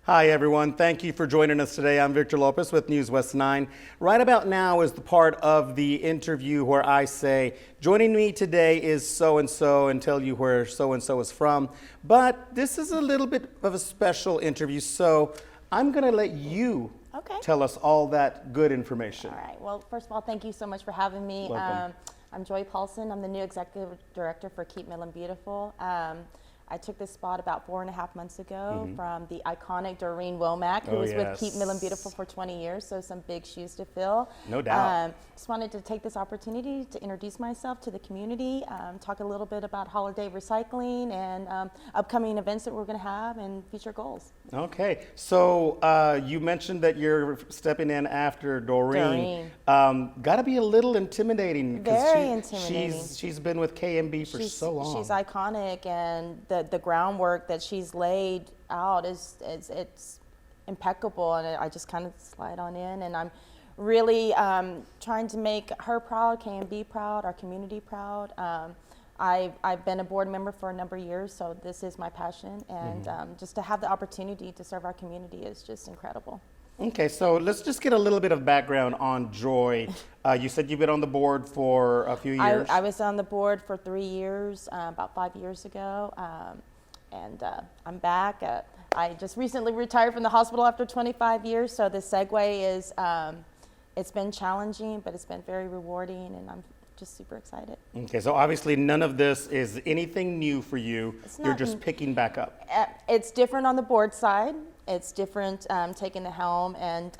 Hi, everyone. Thank you for joining us today. I'm Victor Lopez with NewsWest 9. Right about now is the part of the interview where I say, joining me today is so-and-so, and tell you where so-and-so is from. But this is a little bit of a special interview, so I'm going to let you tell us all that good information. All right. Well, first of all, thank you so much for having me. Welcome. I'm Joy Paulson. I'm the new executive director for Keep Midland Beautiful. I took this spot about 4.5 months ago from the iconic Doreen Womack, who was with Keep Midland Beautiful for 20 years, so some big shoes to fill. No doubt. Just wanted to take this opportunity to introduce myself to the community, talk a little bit about holiday recycling and upcoming events that we're going to have and future goals. Okay, so you mentioned that you're stepping in after Doreen. Got to be a little intimidating. Very intimidating. She's been with KMB for so long. She's iconic, and the groundwork that she's laid out is it's impeccable, and I just kind of slide on in, and I'm really trying to make her proud, KMB proud, our community proud. I've been a board member for a number of years, so this is my passion, and just to have the opportunity to serve our community is just incredible. Okay, so let's just get a little bit of background on Joy. You said you've been on the board for a few years. I was on the board for 3 years, about 5 years ago, and I'm back. I just recently retired from the hospital after 25 years, so the segue is, it's been challenging, but it's been very rewarding, and I'm just super excited. Okay, so obviously none of this is anything new for you. You're just picking back up. It's different on the board side. It's different taking the helm and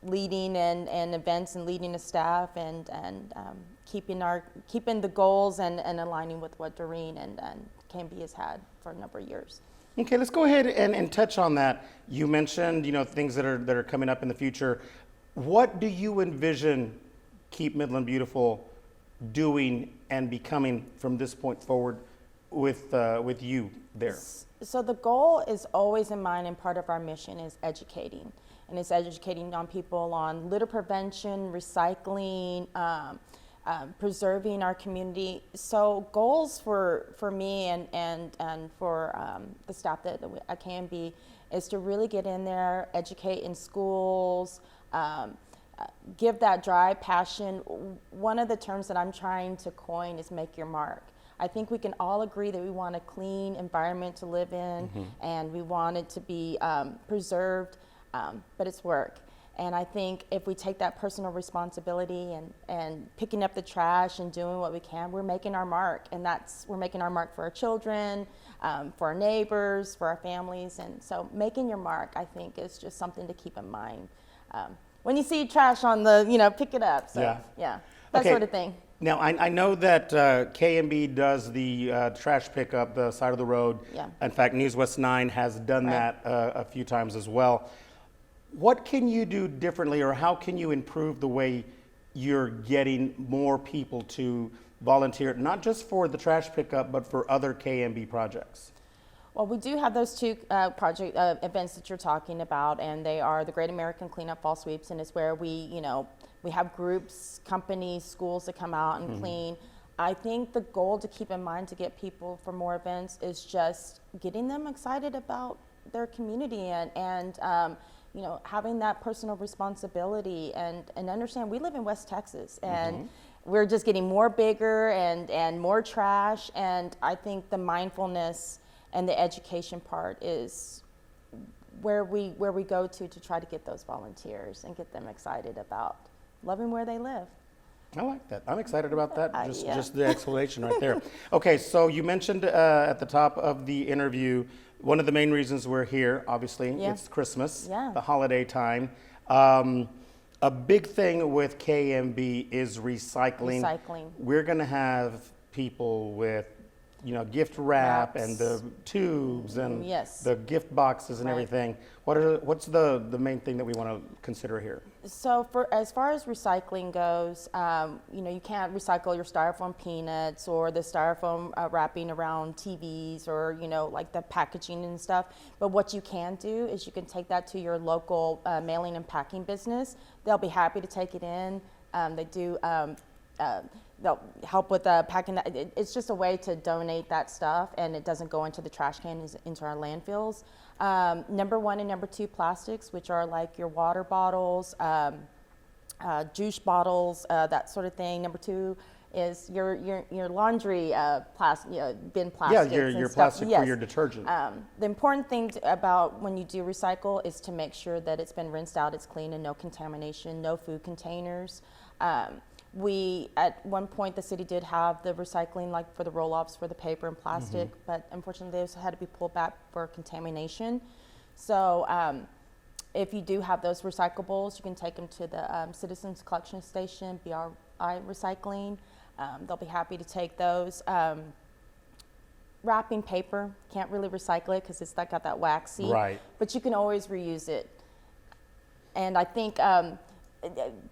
leading and events and leading a staff and keeping the goals and aligning with what Doreen and KMB has had for a number of years. Okay, let's go ahead and touch on that. You mentioned things that are coming up in the future. What do you envision Keep Midland Beautiful doing and becoming from this point forward with you there? So the goal is always in mind, and part of our mission is educating. And it's educating on people on litter prevention, recycling, preserving our community. So goals for me and for the staff at KMB is to really get in there, educate in schools, give that drive, passion. One of the terms that I'm trying to coin is make your mark. I think we can all agree that we want a clean environment to live in, and we want it to be preserved, but it's work. And I think if we take that personal responsibility and picking up the trash and doing what we can, we're making our mark. And we're making our mark for our children, for our neighbors, for our families. And so making your mark, I think, is just something to keep in mind. When you see trash on the, pick it up. So, that sort of thing. Now, I know that KMB does the trash pickup, the side of the road. Yeah. In fact, NewsWest 9 has done that a few times as well. What can you do differently, or how can you improve the way you're getting more people to volunteer, not just for the trash pickup, but for other KMB projects? Well, we do have those two project events that you're talking about, and they are the Great American Cleanup Fall Sweeps, and it's where we have groups, companies, schools that come out and clean. I think the goal to keep in mind to get people for more events is just getting them excited about their community and having that personal responsibility and understand we live in West Texas and we're just getting more bigger and more trash, and I think the mindfulness and the education part is where we go to try to get those volunteers and get them excited about loving where they live. I like that. I'm excited about that. Just the explanation right there. Okay, so you mentioned at the top of the interview, one of the main reasons we're here, obviously, it's Christmas, the holiday time. A big thing with KMB is recycling. We're going to have people with gift wrap and the tubes and the gift boxes and everything. What's the main thing that we want to consider here? So as far as recycling goes, you can't recycle your styrofoam peanuts or the styrofoam wrapping around TVs or, like the packaging and stuff. But what you can do is you can take that to your local mailing and packing business. They'll be happy to take it in. They do they'll help with packing that. It's just a way to donate that stuff, and it doesn't go into the trash can, into our landfills. Number 1 and number 2 plastics, which are like your water bottles, juice bottles, that sort of thing. Number 2 is your laundry bin plastics. Yeah, your plastic for your detergent. The important thing about when you do recycle is to make sure that it's been rinsed out, it's clean, and no contamination, no food containers. At one point, the city did have the recycling, like for the roll-offs for the paper and plastic, but unfortunately those had to be pulled back for contamination. So if you do have those recyclables, you can take them to the Citizens Collection Station, BRI Recycling. They'll be happy to take those. Wrapping paper, can't really recycle it because it's got that waxy. Right. But you can always reuse it. And I think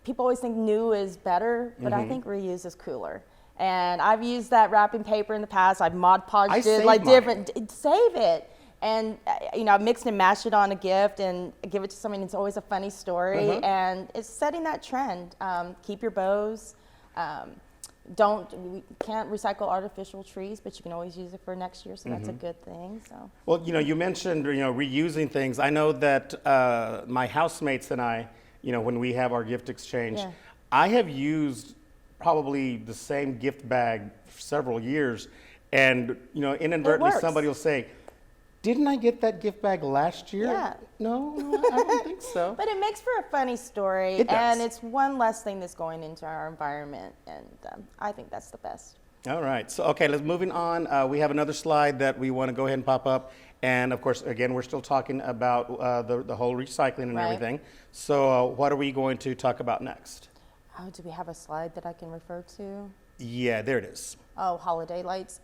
people always think new is better, but I think reuse is cooler. And I've used that wrapping paper in the past. I've Mod Podged it like different. Save it. And I mixed and matched it on a gift and give it to somebody. It's always a funny story, and it's setting that trend. Keep your bows. We can't recycle artificial trees, but you can always use it for next year, so that's a good thing. So. Well, you mentioned reusing things. I know that my housemates and I, when we have our gift exchange, I have used probably the same gift bag for several years, and inadvertently somebody will say, "Didn't I get that gift bag last year?" Yeah. No, I don't think so. But it makes for a funny story, It does. and it's one less thing that's going into our environment, and I think that's the best. All right. So, okay, let's moving on. We have another slide that we want to go ahead and pop up. And of course, again, we're still talking about the whole recycling and everything. So what are we going to talk about next? Oh, do we have a slide that I can refer to? Yeah, there it is. Oh, holiday lights.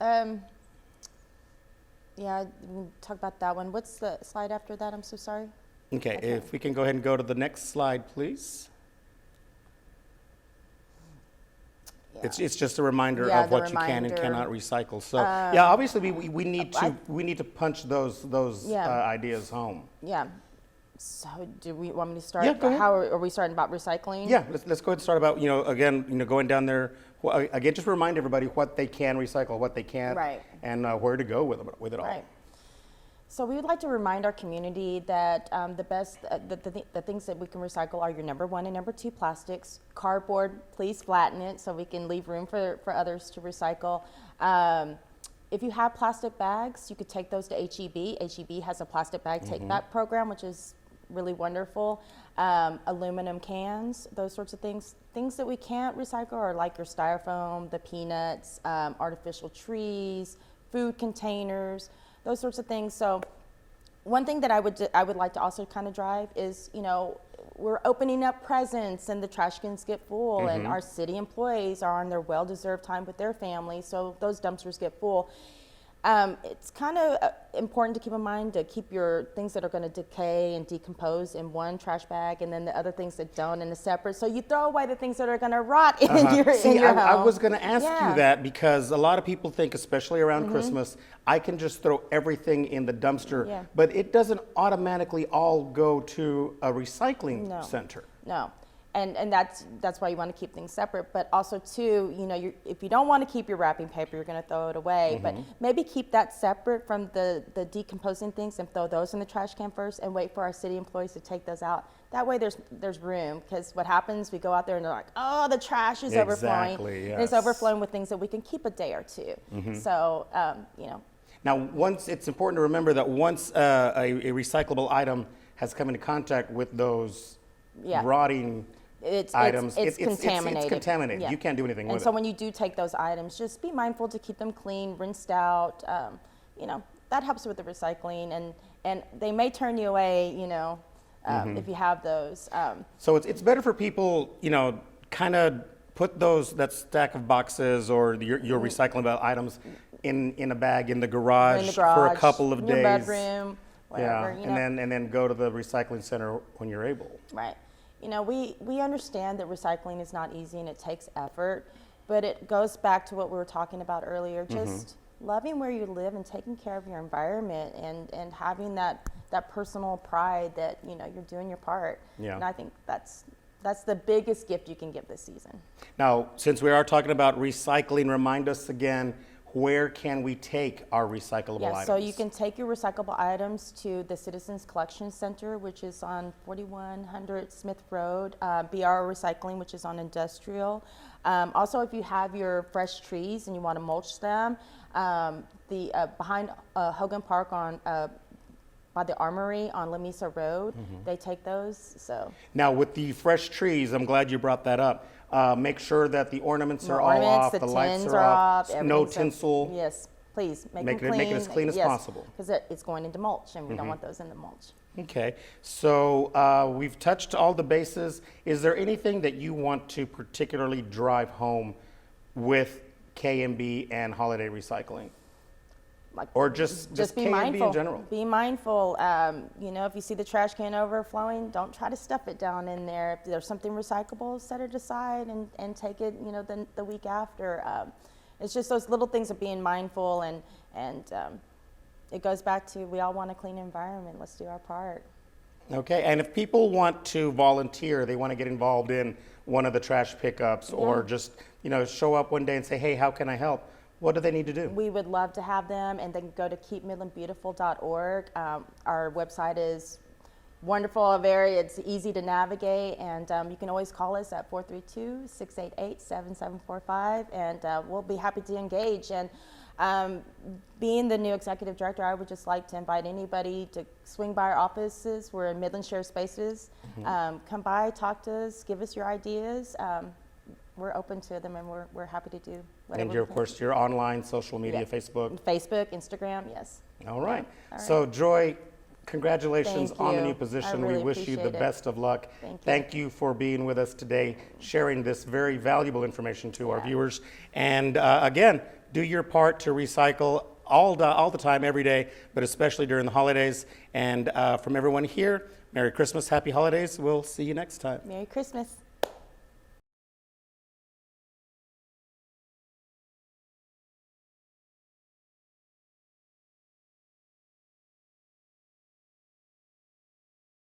Yeah, we can talk about that one. What's the slide after that? I'm so sorry. Okay, if we can go ahead and go to the next slide, please. Yeah. It's just a reminder of what you can and cannot recycle. So yeah, obviously we need to punch those ideas home. Yeah. So do we want me to start? Yeah, go ahead. How are we starting about recycling? Yeah, let's go ahead and start about going down there. Well, again, just remind everybody what they can recycle, what they can't, and where to go with it all. Right. So we would like to remind our community that the things that we can recycle are your number 1 and number 2 plastics. Cardboard, please flatten it so we can leave room for others to recycle. If you have plastic bags, you could take those to HEB. HEB has a plastic bag take-back program, which is really wonderful. Aluminum cans, those sorts of things. Things that we can't recycle are like your styrofoam, the peanuts, artificial trees, food containers, those sorts of things. So one thing that I would like to also kind of drive is, we're opening up presents and the trash cans get full and our city employees are on their well-deserved time with their families, so those dumpsters get full. It's kind of important to keep in mind to keep your things that are going to decay and decompose in one trash bag, and then the other things that don't in a separate. So you throw away the things that are going to rot in your home. I was going to ask you that because a lot of people think, especially around Christmas, I can just throw everything in the dumpster, but it doesn't automatically all go to a recycling center. No. And that's why you want to keep things separate. But also, too, if you don't want to keep your wrapping paper, you're going to throw it away. But maybe keep that separate from the decomposing things and throw those in the trash can first and wait for our city employees to take those out. That way there's room, because what happens, we go out there and they're like, oh, the trash is overflowing. Yes. And it's overflowing with things that we can keep a day or two. So, Now, it's important to remember that once a recyclable item has come into contact with those rotting items, it's contaminated. It's contaminated. Yeah. You can't do anything with it. And so when you do take those items, just be mindful to keep them clean, rinsed out. That helps with the recycling, and they may turn you away, if you have those. So it's better for people, kind of put that stack of boxes or your recyclable items in a bag in the garage for a couple of days. In your bedroom, wherever. And then go to the recycling center when you're able. Right. We understand that recycling is not easy and it takes effort, but it goes back to what we were talking about earlier, just loving where you live and taking care of your environment and having that personal pride that, you're doing your part. Yeah. And I think that's the biggest gift you can give this season. Now, since we are talking about recycling, remind us again where can we take our recyclable items? So you can take your recyclable items to the Citizens Collection Center, which is on 4100 Smith Road, BR Recycling, which is on Industrial. Also, if you have your fresh trees and you want to mulch them, behind Hogan Park on by the Armory on Lamesa Road, they take those. So now with the fresh trees, I'm glad you brought that up. Make sure that the ornaments are all off, the lights are off, no tinsel. Yes, please make it as clean as possible. Because it's going into mulch, and we don't want those in the mulch. Okay, so we've touched all the bases. Is there anything that you want to particularly drive home with KMB and holiday recycling? Or just be KMB mindful. in general? Be mindful. You know, if you see the trash can overflowing, don't try to stuff it down in there. If there's something recyclable, set it aside and take it, you know, the week after. It's just those little things of being mindful, and it goes back to we all want a clean environment. Let's do our part. Okay, and if people want to volunteer, they want to get involved in one of the trash pickups or just, you know, show up one day and say, hey, how can I help? What do they need to do? We would love to have them, and they can go to keepmidlandbeautiful.org. Our website is wonderful, it's easy to navigate, and you can always call us at 432-688-7745, and we'll be happy to engage. And being the new executive director, I would just like to invite anybody to swing by our offices. We're in Midland Shared Spaces. Come by, talk to us, give us your ideas. We're open to them, and we're happy to do whatever. And you're, of course, you're online, social media, Facebook, Instagram, yes. All right. All right. So, Joy, congratulations Thank on the you. new position. I really We wish you the appreciate it. best of luck. Thank you. For being with us today, sharing this very valuable information to our viewers. And again, do your part to recycle all the time, every day, but especially during the holidays. And from everyone here, Merry Christmas, Happy Holidays. We'll see you next time. Merry Christmas.